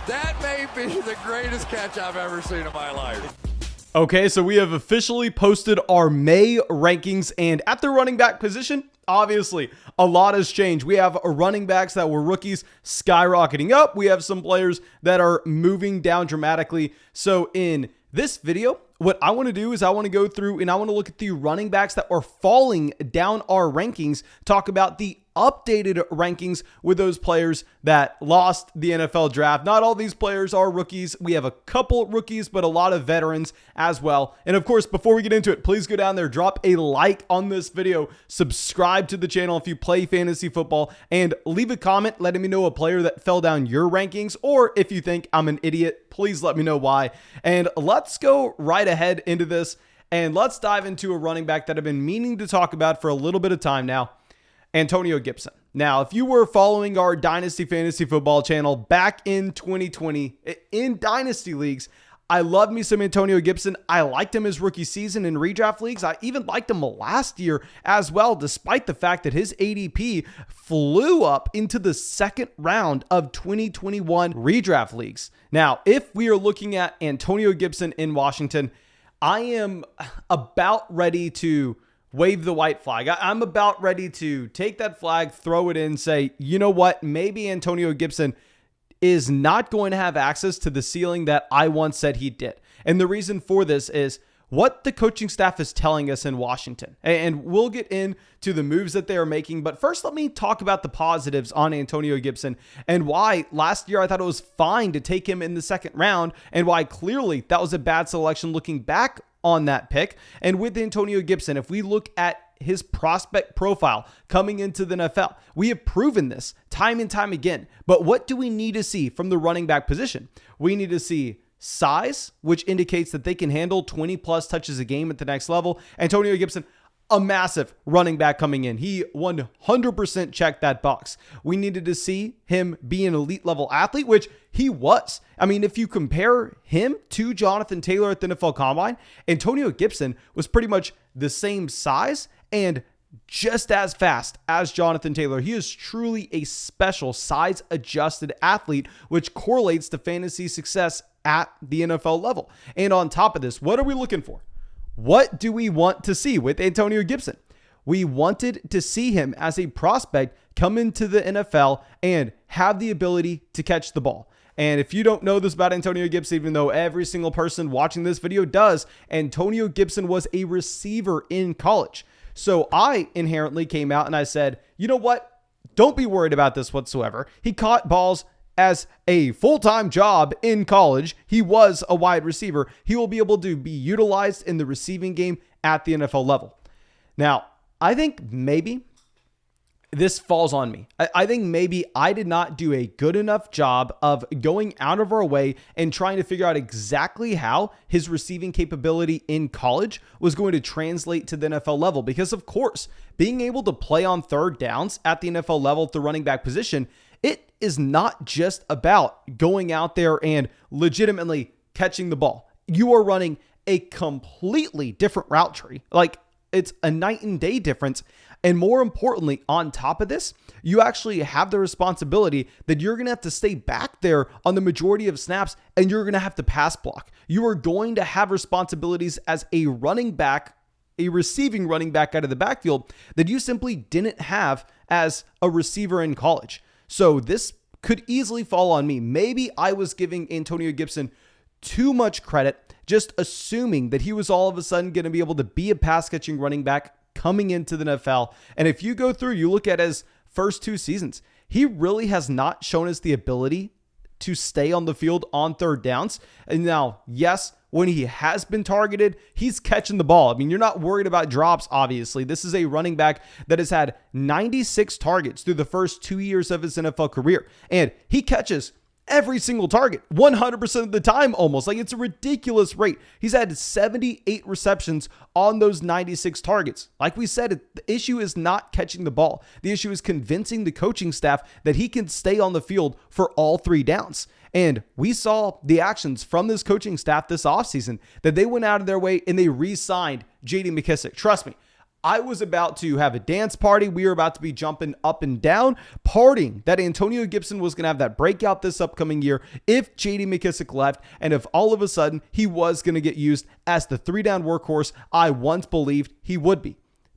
That may be the greatest catch I've ever seen in my life. Okay, so we have officially posted our May rankings, and at the running back position, obviously, a lot has changed. We have running backs that were rookies skyrocketing up. We have some players that are moving down dramatically. So in this video, what I want to do is I want to go through and I want to look at the running backs that are falling down our rankings, talk about the updated rankings with those players that lost the NFL draft. Not all these players are rookies. We have a couple rookies, but a lot of veterans as well. And of course, before we get into it, please go down there, drop a like on this video, subscribe to the channel if you play fantasy football, and leave a comment letting me know a player that fell down your rankings, or if you think I'm an idiot, please let me know why. And let's go right ahead into this, and let's dive into a running back that I've been meaning to talk about for a little bit of time now. Antonio Gibson. Now, if you were following our Dynasty Fantasy Football channel back in 2020 in Dynasty Leagues, I love me some Antonio Gibson. I liked him his rookie season in redraft leagues. I even liked him last year as well, despite the fact that his ADP flew up into the second round of 2021 redraft leagues. Now, if we are looking at Antonio Gibson in Washington, I am about ready to wave the white flag. I'm about ready to take that flag, throw it in, say, you know what? Maybe Antonio Gibson is not going to have access to the ceiling that I once said he did. And the reason for this is what the coaching staff is telling us in Washington. And we'll get into the moves that they are making. But first, let me talk about the positives on Antonio Gibson and why last year I thought it was fine to take him in the second round, and why clearly that was a bad selection looking back on that pick. And with Antonio Gibson, if we look at his prospect profile coming into the NFL, we have proven this time and time again. But what do we need to see from the running back position? We need to see size, which indicates that they can handle 20 plus touches a game at the next level. Antonio Gibson, a massive running back coming in. He 100% checked that box. We needed to see him be an elite level athlete, which he was. I mean, if you compare him to Jonathan Taylor at the NFL Combine, Antonio Gibson was pretty much the same size and just as fast as Jonathan Taylor. He is truly a special size adjusted athlete, which correlates to fantasy success at the NFL level. And on top of this, what are we looking for? What do we want to see with Antonio Gibson? We wanted to see him as a prospect come into the NFL and have the ability to catch the ball. And if you don't know this about Antonio Gibson, even though every single person watching this video does, Antonio Gibson was a receiver in college. So I inherently came out and I said, you know what? Don't be worried about this whatsoever. He caught balls as a full-time job in college. He was a wide receiver. He will be able to be utilized in the receiving game at the NFL level. Now, I think maybe this falls on me. I think maybe I did not do a good enough job of going out of our way and trying to figure out exactly how his receiving capability in college was going to translate to the NFL level. Because of course, being able to play on third downs at the NFL level at the running back position, it is not just about going out there and legitimately catching the ball. You are running a completely different route tree. Like, it's a night and day difference. And more importantly, on top of this, you actually have the responsibility that you're going to have to stay back there on the majority of snaps, and you're going to have to pass block. You are going to have responsibilities as a running back, a receiving running back out of the backfield that you simply didn't have as a receiver in college. So this could easily fall on me. Maybe I was giving Antonio Gibson too much credit, just assuming that he was all of a sudden going to be able to be a pass catching running back coming into the NFL. And if you go through, you look at his first two seasons, he really has not shown us the ability to stay on the field on third downs. And now, yes, when he has been targeted, he's catching the ball. I mean, you're not worried about drops, obviously. This is a running back that has had 96 targets through the first 2 years of his NFL career. And he catches every single target, 100% of the time almost. Like, it's a ridiculous rate. He's had 78 receptions on those 96 targets. Like we said, the issue is not catching the ball. The issue is convincing the coaching staff that he can stay on the field for all three downs. And we saw the actions from this coaching staff this offseason, that they went out of their way and they re-signed J.D. McKissic. Trust me, I was about to have a dance party. We were about to be jumping up and down, partying that Antonio Gibson was going to have that breakout this upcoming year if JD McKissic left, and if all of a sudden he was going to get used as the 3-down workhorse I once believed he would be.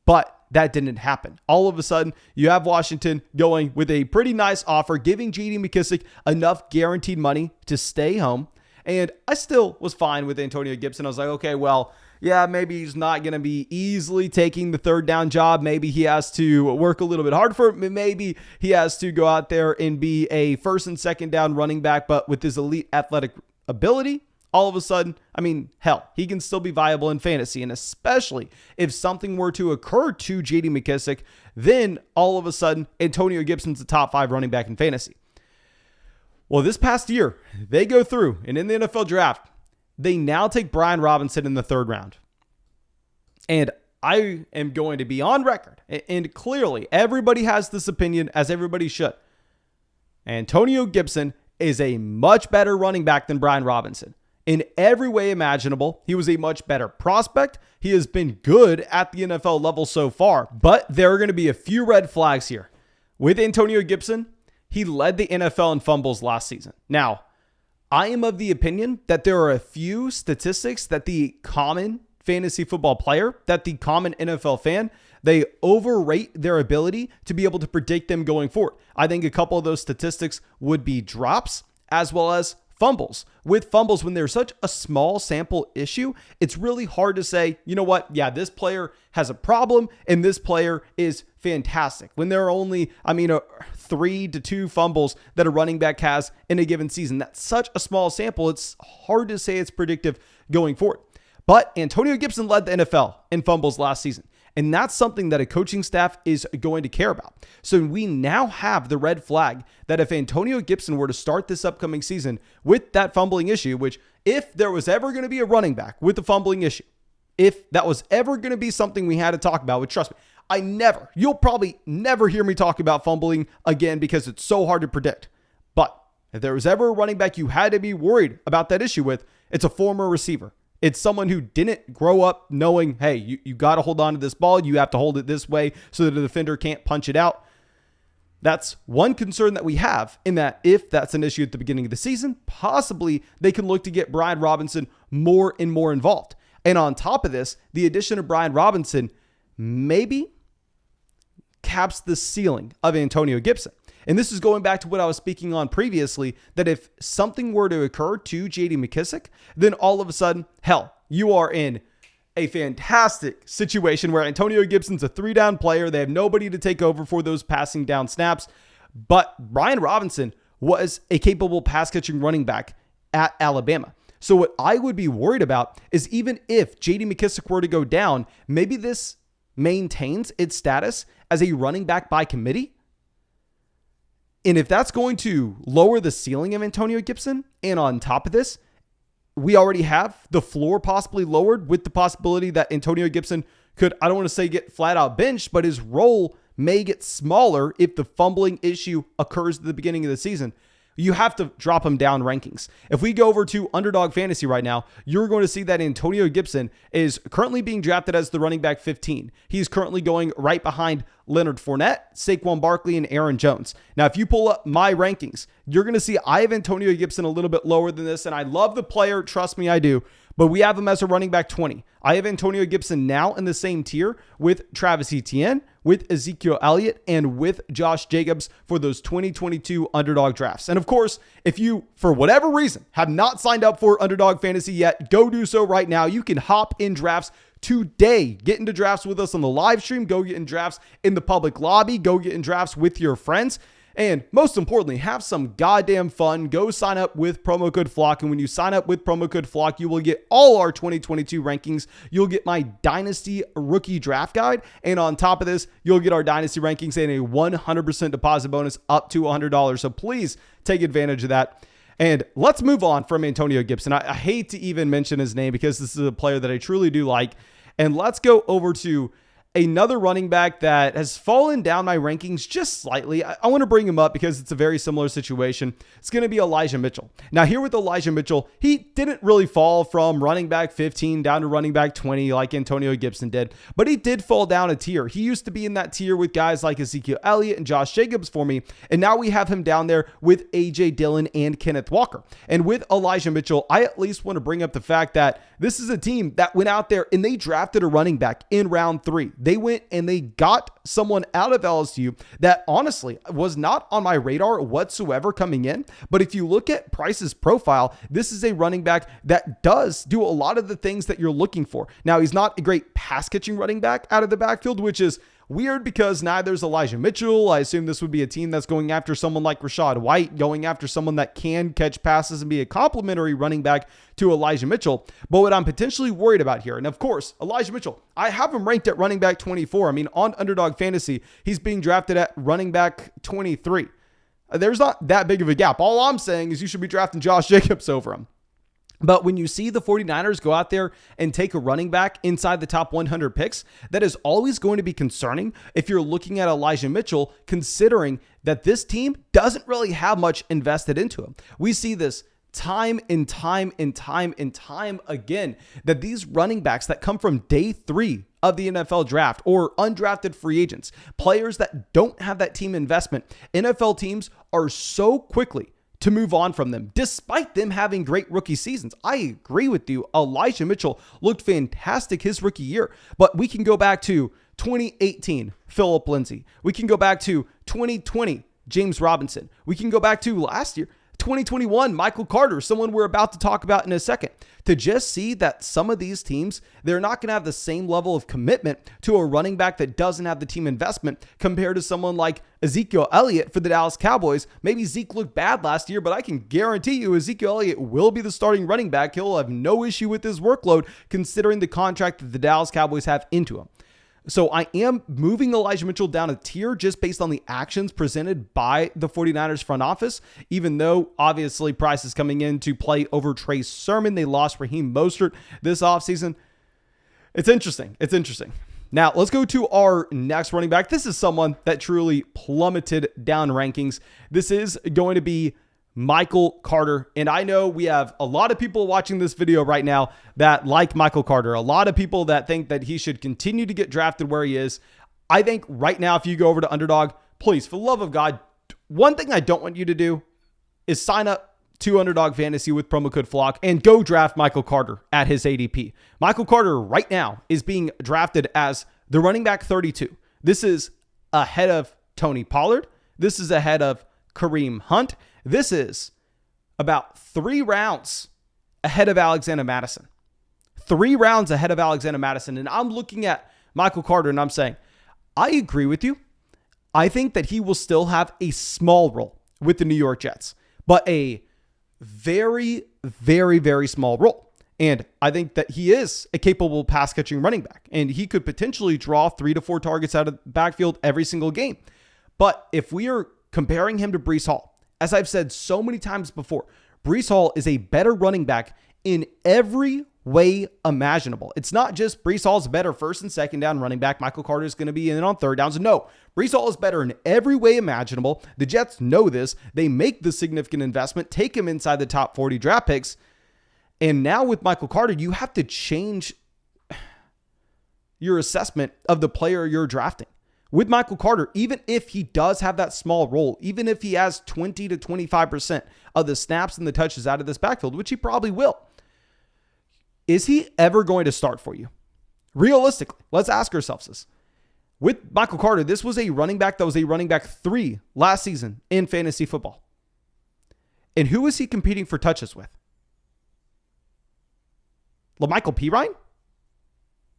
But that didn't happen. All of a sudden, you have Washington going with a pretty nice offer, giving JD McKissic enough guaranteed money to stay home. And I still was fine with Antonio Gibson. I was like, okay, well, yeah, maybe he's not going to be easily taking the 3rd down job. Maybe he has to work a little bit hard for it. Maybe he has to go out there and be a 1st and 2nd down running back, but with his elite athletic ability, all of a sudden, I mean, hell, he can still be viable in fantasy. And especially if something were to occur to JD McKissic, then all of a sudden, Antonio Gibson's the top 5 running back in fantasy. Well, this past year, they go through, and in the NFL draft, they now take Brian Robinson in the 3rd round. And I am going to be on record, and clearly everybody has this opinion, as everybody should. Antonio Gibson is a much better running back than Brian Robinson. In every way imaginable, he was a much better prospect. He has been good at the NFL level so far, but there are going to be a few red flags here. With Antonio Gibson, he led the NFL in fumbles last season. Now, I am of the opinion that there are a few statistics that the common fantasy football player, that the common NFL fan, they overrate their ability to be able to predict them going forward. I think a couple of those statistics would be drops as well as fumbles. With fumbles, when there's such a small sample issue, it's really hard to say, you know what? Yeah, this player has a problem and this player is fantastic. When there are only, 3 to 2 fumbles that a running back has in a given season, that's such a small sample. It's hard to say it's predictive going forward. But Antonio Gibson led the NFL in fumbles last season. And that's something that a coaching staff is going to care about. So we now have the red flag that if Antonio Gibson were to start this upcoming season with that fumbling issue, which if there was ever going to be a running back with the fumbling issue, if that was ever going to be something we had to talk about, which trust me, you'll probably never hear me talk about fumbling again because it's so hard to predict. But if there was ever a running back you had to be worried about that issue with, it's a former receiver. It's someone who didn't grow up knowing, hey, you got to hold on to this ball. You have to hold it this way so that the defender can't punch it out. That's one concern that we have, in that if that's an issue at the beginning of the season, possibly they can look to get Brian Robinson more and more involved. And on top of this, the addition of Brian Robinson maybe caps the ceiling of Antonio Gibson. And this is going back to what I was speaking on previously, that if something were to occur to JD McKissic, then all of a sudden, hell, you are in a fantastic situation where Antonio Gibson's a 3-down player. They have nobody to take over for those passing down snaps. But Brian Robinson was a capable pass catching running back at Alabama. So what I would be worried about is even if JD McKissic were to go down, maybe this maintains its status as a running back by committee. And if that's going to lower the ceiling of Antonio Gibson, and on top of this, we already have the floor possibly lowered with the possibility that Antonio Gibson could, I don't want to say get flat out benched, but his role may get smaller if the fumbling issue occurs at the beginning of the season. You have to drop him down rankings. If we go over to Underdog Fantasy right now, you're going to see that Antonio Gibson is currently being drafted as the running back 15. He's currently going right behind Leonard Fournette, Saquon Barkley, and Aaron Jones. Now, if you pull up my rankings, you're going to see I have Antonio Gibson a little bit lower than this, and I love the player. Trust me, I do. But we have him as a running back 20. I have Antonio Gibson now in the same tier with Travis Etienne, with Ezekiel Elliott, and with Josh Jacobs for those 2022 Underdog drafts. And of course, if you, for whatever reason, have not signed up for Underdog Fantasy yet, go do so right now. You can hop in drafts today. Get into drafts with us on the live stream. Go get in drafts in the public lobby. Go get in drafts with your friends. And most importantly, have some goddamn fun. Go sign up with promo code FLOCK. And when you sign up with promo code FLOCK, you will get all our 2022 rankings. You'll get my Dynasty Rookie Draft Guide. And on top of this, you'll get our Dynasty rankings and a 100% deposit bonus up to $100. So please take advantage of that. And let's move on from Antonio Gibson. I hate to even mention his name because this is a player that I truly do like. And let's go over to another running back that has fallen down my rankings just slightly. I want to bring him up because it's a very similar situation. It's going to be Elijah Mitchell. Now here with Elijah Mitchell, he didn't really fall from running back 15 down to running back 20 like Antonio Gibson did, but he did fall down a tier. He used to be in that tier with guys like Ezekiel Elliott and Josh Jacobs for me, and now we have him down there with A.J. Dillon and Kenneth Walker. And with Elijah Mitchell, I at least want to bring up the fact that this is a team that went out there and they drafted a running back in round 3. They went and they got someone out of LSU that honestly was not on my radar whatsoever coming in. But if you look at Price's profile, this is a running back that does do a lot of the things that you're looking for. Now, he's not a great pass catching running back out of the backfield, which is weird because neither is Elijah Mitchell. I assume this would be a team that's going after someone like Rachaad White, going after someone that can catch passes and be a complementary running back to Elijah Mitchell. But what I'm potentially worried about here, and of course, Elijah Mitchell, I have him ranked at running back 24. I mean, on Underdog Fantasy, he's being drafted at running back 23. There's not that big of a gap. All I'm saying is you should be drafting Josh Jacobs over him. But when you see the 49ers go out there and take a running back inside the top 100 picks, that is always going to be concerning if you're looking at Elijah Mitchell, considering that this team doesn't really have much invested into him. We see this time and time again, that these running backs that come from day 3 of the NFL draft or undrafted free agents, players that don't have that team investment, NFL teams are so quickly to move on from them, despite them having great rookie seasons. I agree with you. Elijah Mitchell looked fantastic his rookie year, but we can go back to 2018, Phillip Lindsay. We can go back to 2020, James Robinson. We can go back to last year, 2021, Michael Carter, someone we're about to talk about in a second. To just see that some of these teams, they're not going to have the same level of commitment to a running back that doesn't have the team investment compared to someone like Ezekiel Elliott for the Dallas Cowboys. Maybe Zeke looked bad last year, but I can guarantee you Ezekiel Elliott will be the starting running back. He'll have no issue with his workload considering the contract that the Dallas Cowboys have into him. So I am moving Elijah Mitchell down a tier just based on the actions presented by the 49ers front office, even though obviously Price is coming in to play over Trey Sermon. They lost Raheem Mostert this offseason. It's interesting. Now let's go to our next running back. This is someone that truly plummeted down rankings. This is going to be Michael Carter. And I know we have a lot of people watching this video right now that like Michael Carter, a lot of people that think that he should continue to get drafted where he is. I think right now, if you go over to Underdog, please, for the love of God, one thing I don't want you to do is sign up to Underdog Fantasy with promo code FLOCK and go draft Michael Carter at his ADP. Michael Carter right now is being drafted as the running back 32. This is ahead of Tony Pollard. This is ahead of Kareem Hunt. This is about 3 rounds ahead of Alexander Mattison. 3 rounds ahead of Alexander Mattison. And I'm looking at Michael Carter and I'm saying, I agree with you. I think that he will still have a small role with the New York Jets, but a very, very, very small role. And I think that he is a capable pass catching running back, and he could potentially draw 3 to 4 targets out of the backfield every single game. But if we are comparing him to Breece Hall, as I've said so many times before, Breece Hall is a better running back in every way imaginable. It's not just Breece Hall's better first and second down running back. Michael Carter is going to be in on third downs. No, Breece Hall is better in every way imaginable. The Jets know this. They make the significant investment, take him inside the top 40 draft picks. And now with Michael Carter, you have to change your assessment of the player you're drafting. With Michael Carter, even if he does have that small role, even if he has 20 to 25% of the snaps and the touches out of this backfield, which he probably will, is he ever going to start for you? Realistically, let's ask ourselves this. With Michael Carter, this was a running back that was a running back 3 last season in fantasy football. And who was he competing for touches with? LaMichael Pirine?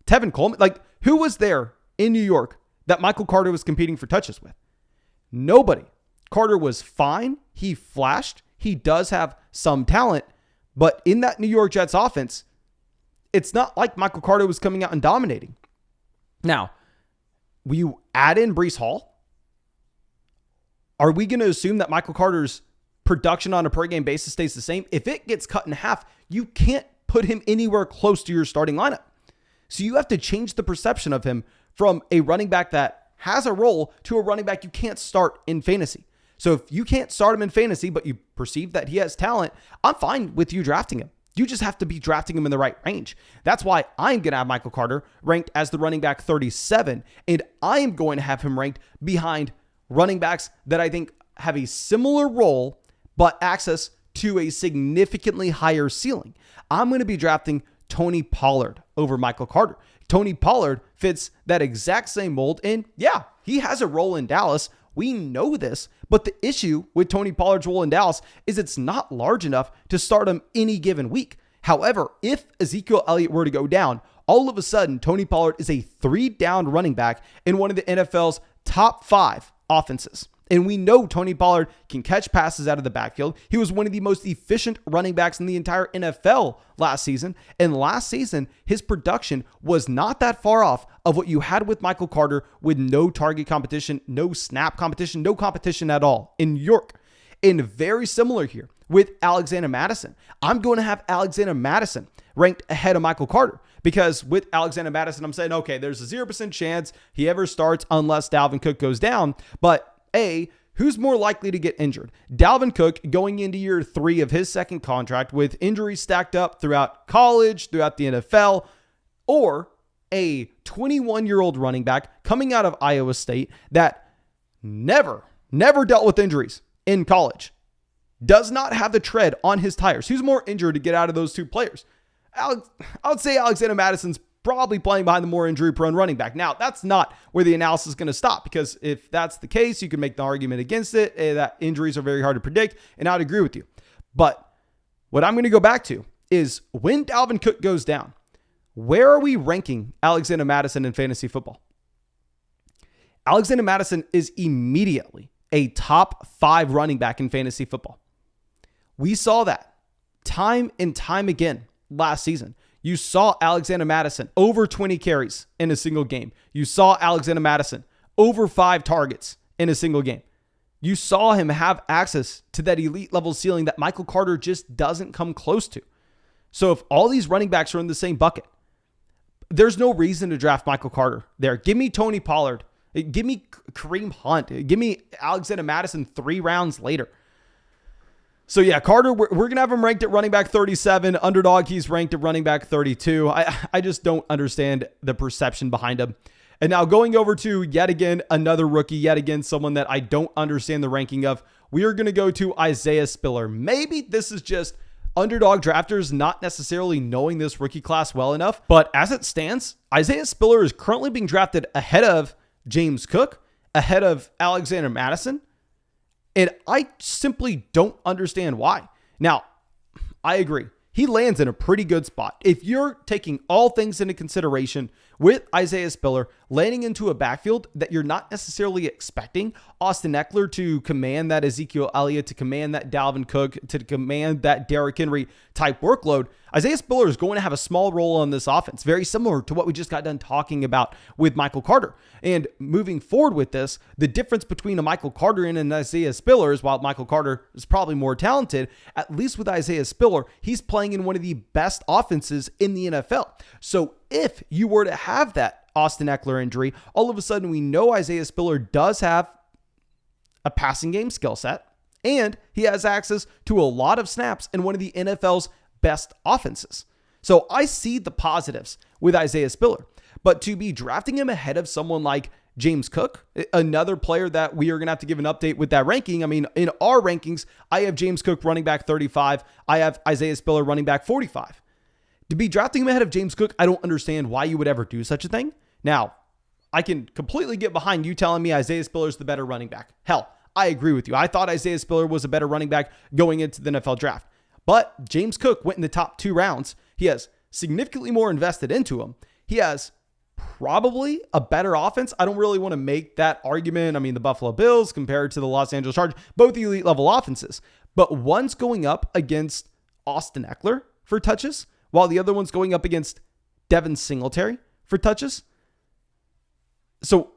Tevin Coleman? Like, who was there in New York that Michael Carter was competing for touches with? Nobody. Carter was fine. He flashed. He does have some talent. But in that New York Jets offense, it's not like Michael Carter was coming out and dominating. Now, will you add in Breece Hall? Are we going to assume that Michael Carter's production on a per game basis stays the same? If it gets cut in half, you can't put him anywhere close to your starting lineup. So you have to change the perception of him from a running back that has a role to a running back you can't start in fantasy. So if you can't start him in fantasy, but you perceive that he has talent, I'm fine with you drafting him. You just have to be drafting him in the right range. That's why I'm going to have Michael Carter ranked as the running back 37, and I am going to have him ranked behind running backs that I think have a similar role, but access to a significantly higher ceiling. I'm going to be drafting Tony Pollard over Michael Carter. Tony Pollard fits that exact same mold, and yeah, he has a role in Dallas. We know this, but the issue with Tony Pollard's role in Dallas is it's not large enough to start him any given week. However, if Ezekiel Elliott were to go down, all of a sudden, Tony Pollard is a 3-down running back in one of the NFL's top 5 offenses. And we know Tony Pollard can catch passes out of the backfield. He was one of the most efficient running backs in the entire NFL last season. And last season, his production was not that far off of what you had with Michael Carter with no target competition, no snap competition, no competition at all in New York. And very similar here with Alexander Mattison. I'm going to have Alexander Mattison ranked ahead of Michael Carter because with Alexander Mattison, I'm saying, okay, there's a 0% chance he ever starts unless Dalvin Cook goes down. But who's more likely to get injured? Dalvin Cook going into year 3 of his second contract with injuries stacked up throughout college, throughout the NFL, or a 21-year-old running back coming out of Iowa State that never dealt with injuries in college, does not have the tread on his tires. Who's more injured to get out of those two players? I would say Alexander Madison's probably playing behind the more injury-prone running back. Now, that's not where the analysis is going to stop, because if that's the case, you can make the argument against it, that injuries are very hard to predict, and I'd agree with you. But what I'm going to go back to is when Dalvin Cook goes down, where are we ranking Alexander Mattison in fantasy football? Alexander Mattison is immediately a top 5 running back in fantasy football. We saw that time and time again last season. You saw Alexander Mattison over 20 carries in a single game. You saw Alexander Mattison over 5 targets in a single game. You saw him have access to that elite level ceiling that Michael Carter just doesn't come close to. So if all these running backs are in the same bucket, there's no reason to draft Michael Carter there. Give me Tony Pollard. Give me Kareem Hunt. Give me Alexander Mattison 3 rounds later. So yeah, Carter, we're going to have him ranked at running back 37. Underdog, he's ranked at running back 32. I just don't understand the perception behind him. And now going over to yet again, another rookie, yet again, someone that I don't understand the ranking of. We are going to go to Isaiah Spiller. Maybe this is just underdog drafters not necessarily knowing this rookie class well enough. But as it stands, Isaiah Spiller is currently being drafted ahead of James Cook, ahead of Alexander Mattison. And I simply don't understand why. Now, I agree. He lands in a pretty good spot. If you're taking all things into consideration with Isaiah Spiller landing into a backfield that you're not necessarily expecting Austin Eckler to command that Ezekiel Elliott, to command that Dalvin Cook, to command that Derrick Henry type workload, Isaiah Spiller is going to have a small role on this offense, very similar to what we just got done talking about with Michael Carter. And moving forward with this, the difference between a Michael Carter and an Isaiah Spiller is, while Michael Carter is probably more talented, at least with Isaiah Spiller, he's playing in one of the best offenses in the NFL. So if you were to have that Austin Eckler injury, all of a sudden we know Isaiah Spiller does have a passing game skill set, and he has access to a lot of snaps in one of the NFL's best offenses. So I see the positives with Isaiah Spiller, but to be drafting him ahead of someone like James Cook, another player that we are going to have to give an update with that ranking. I mean, in our rankings, I have James Cook running back 35. I have Isaiah Spiller running back 45. To be drafting him ahead of James Cook, I don't understand why you would ever do such a thing. Now, I can completely get behind you telling me Isaiah Spiller is the better running back. Hell, I agree with you. I thought Isaiah Spiller was a better running back going into the NFL draft. But James Cook went in the top 2 rounds. He has significantly more invested into him. He has probably a better offense. I don't really want to make that argument. I mean, the Buffalo Bills compared to the Los Angeles Chargers, both elite level offenses. But one's going up against Austin Eckler for touches, while the other one's going up against Devin Singletary for touches. So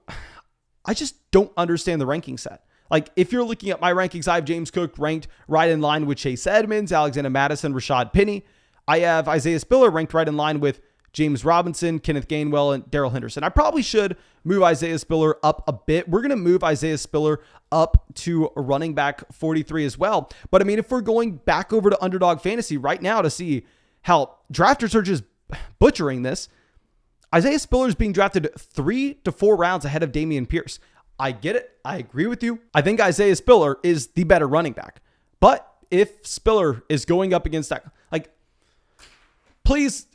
I just don't understand the ranking set. Like, if you're looking at my rankings, I have James Cook ranked right in line with Chase Edmonds, Alexander Mattison, Rashad Penny. I have Isaiah Spiller ranked right in line with James Robinson, Kenneth Gainwell, and Darrell Henderson. I probably should move Isaiah Spiller up a bit. We're going to move Isaiah Spiller up to running back 43 as well. But I mean, if we're going back over to Underdog Fantasy right now to see how drafters are just butchering this, Isaiah Spiller is being drafted 3 to 4 rounds ahead of Dameon Pierce. I get it. I agree with you. I think Isaiah Spiller is the better running back. But if Spiller is going up against that, like, please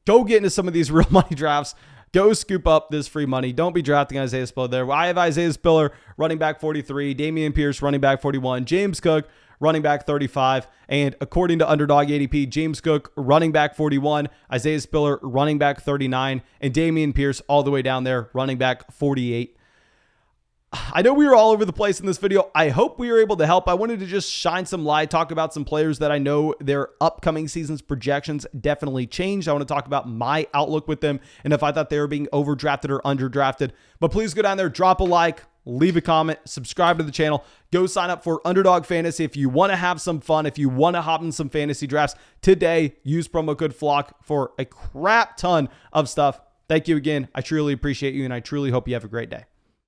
go get into some of these real money drafts. Go scoop up this free money. Don't be drafting Isaiah Spiller there. I have Isaiah Spiller, running back 43, Dameon Pierce, running back 41, James Cook, running back 35, and according to Underdog ADP, James Cook, running back 41, Isaiah Spiller, running back 39, and Dameon Pierce all the way down there, running back 48. I know we were all over the place in this video. I hope we were able to help. I wanted to just shine some light, talk about some players that I know their upcoming season's projections definitely changed. I want to talk about my outlook with them and if I thought they were being overdrafted or underdrafted. But please go down there, drop a like, leave a comment, subscribe to the channel, go sign up for Underdog Fantasy. If you want to have some fun, if you want to hop in some fantasy drafts today, use promo code FLOCK for a crap ton of stuff. Thank you again. I truly appreciate you, and I truly hope you have a great day.